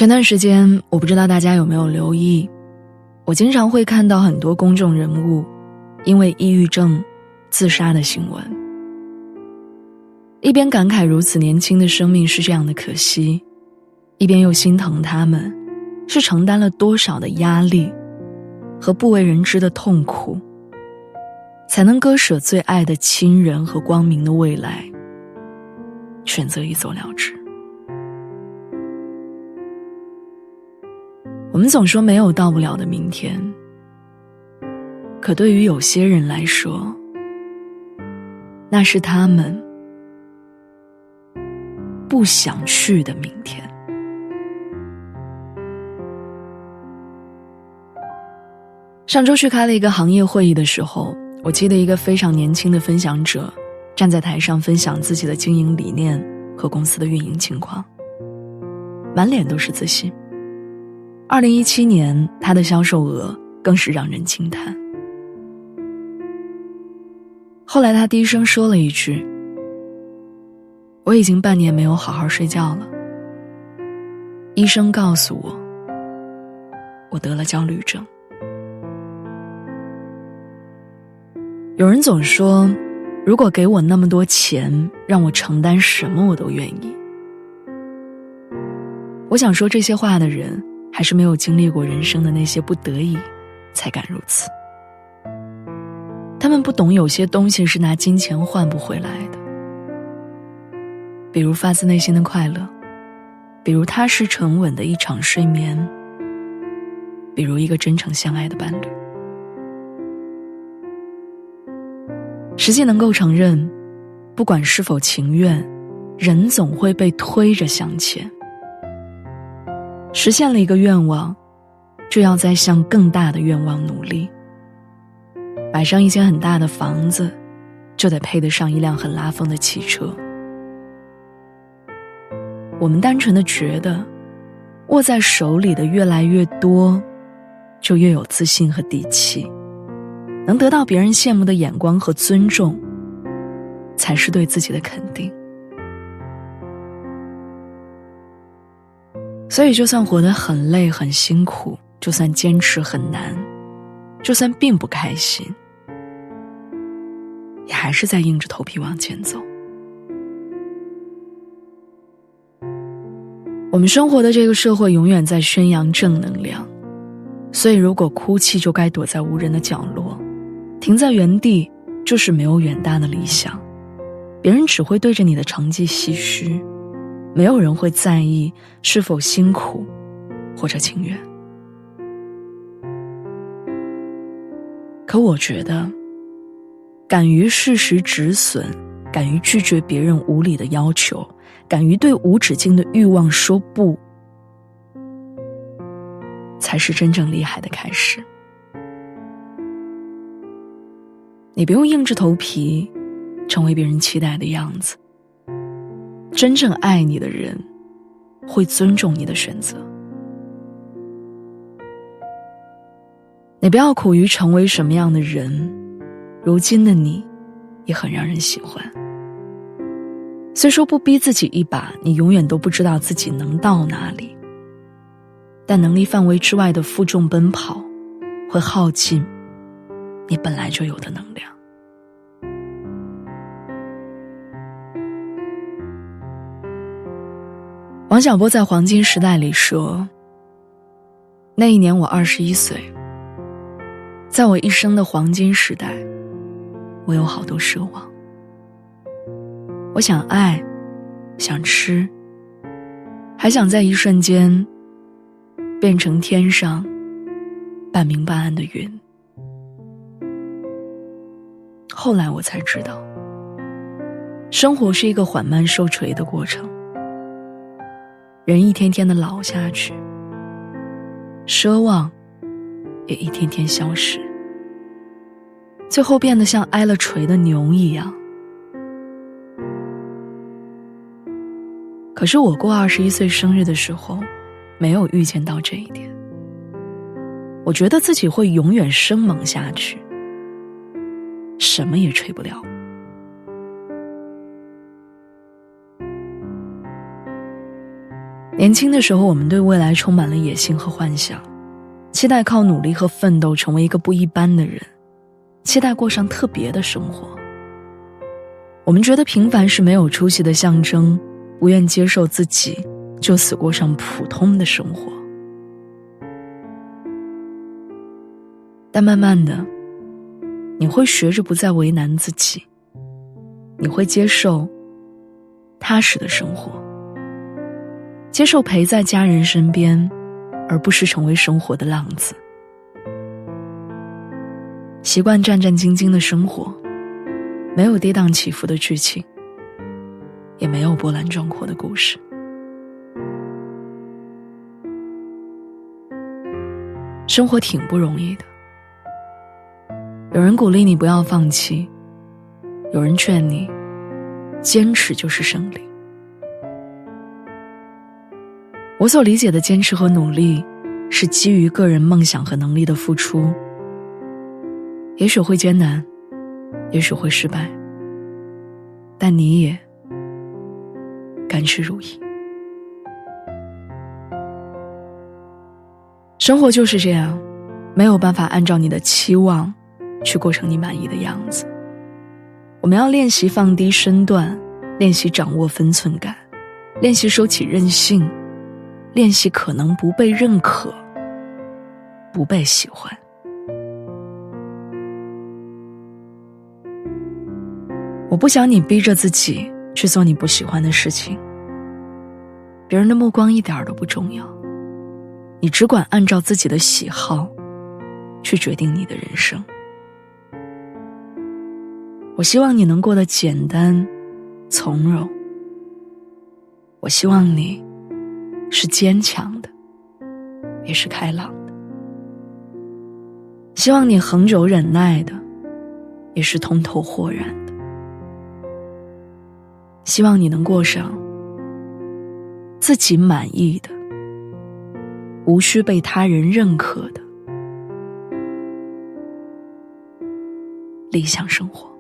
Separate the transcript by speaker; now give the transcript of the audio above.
Speaker 1: 前段时间，我不知道大家有没有留意，我经常会看到很多公众人物因为抑郁症自杀的新闻，一边感慨如此年轻的生命是这样的可惜，一边又心疼他们是承担了多少的压力和不为人知的痛苦，才能割舍最爱的亲人和光明的未来，选择一走了之。我们总说没有到不了的明天，可对于有些人来说，那是他们不想去的明天。上周去开了一个行业会议的时候，我记得一个非常年轻的分享者站在台上分享自己的经营理念和公司的运营情况，满脸都是自信。2017年他的销售额更是让人惊叹。后来他低声说了一句，我已经半年没有好好睡觉了，医生告诉我，我得了焦虑症。有人总说，如果给我那么多钱，让我承担什么我都愿意。我想说这些话的人，还是没有经历过人生的那些不得已，才敢如此。他们不懂有些东西是拿金钱换不回来的，比如发自内心的快乐，比如踏实沉稳的一场睡眠，比如一个真诚相爱的伴侣。实际能够承认，不管是否情愿，人总会被推着向前。实现了一个愿望，就要再向更大的愿望努力。买上一间很大的房子，就得配得上一辆很拉风的汽车。我们单纯的觉得，握在手里的越来越多，就越有自信和底气，能得到别人羡慕的眼光和尊重，才是对自己的肯定。所以就算活得很累很辛苦，就算坚持很难，就算并不开心，也还是在硬着头皮往前走。我们生活的这个社会永远在宣扬正能量，所以如果哭泣就该躲在无人的角落，停在原地就是没有远大的理想，别人只会对着你的成绩唏嘘，没有人会在意是否辛苦或者情愿。可我觉得，敢于适时止损，敢于拒绝别人无理的要求，敢于对无止境的欲望说不，才是真正厉害的开始。你不用硬着头皮成为别人期待的样子，真正爱你的人会尊重你的选择。你不要苦于成为什么样的人，如今的你也很让人喜欢。虽说不逼自己一把，你永远都不知道自己能到哪里，但能力范围之外的负重奔跑会耗尽你本来就有的能量。王小波在《黄金时代》里说，那一年我21岁，在我一生的黄金时代，我有好多奢望。我想爱，想吃，还想在一瞬间变成天上半明半暗的云。后来我才知道，生活是一个缓慢受锤的过程，人一天天的老下去，奢望也一天天消失，最后变得像挨了锤的牛一样。可是我过21岁生日的时候，没有预见到这一点。我觉得自己会永远生猛下去，什么也吹不了。年轻的时候，我们对未来充满了野心和幻想，期待靠努力和奋斗成为一个不一般的人，期待过上特别的生活。我们觉得平凡是没有出息的象征，不愿接受自己就此过上普通的生活。但慢慢的，你会学着不再为难自己，你会接受踏实的生活，接受陪在家人身边，而不是成为生活的浪子。习惯战战兢兢的生活，没有跌宕起伏的剧情，也没有波澜壮阔的故事。生活挺不容易的，有人鼓励你不要放弃，有人劝你坚持就是胜利。我所理解的坚持和努力，是基于个人梦想和能力的付出，也许会艰难，也许会失败，但你也甘之如饴。生活就是这样，没有办法按照你的期望去过成你满意的样子。我们要练习放低身段，练习掌握分寸感，练习收起任性，练习可能不被认可，不被喜欢。我不想你逼着自己去做你不喜欢的事情，别人的目光一点都不重要，你只管按照自己的喜好去决定你的人生。我希望你能过得简单从容，我希望你是坚强的，也是开朗的，希望你恒久忍耐的，也是通透豁然的，希望你能过上自己满意的，无需被他人认可的理想生活。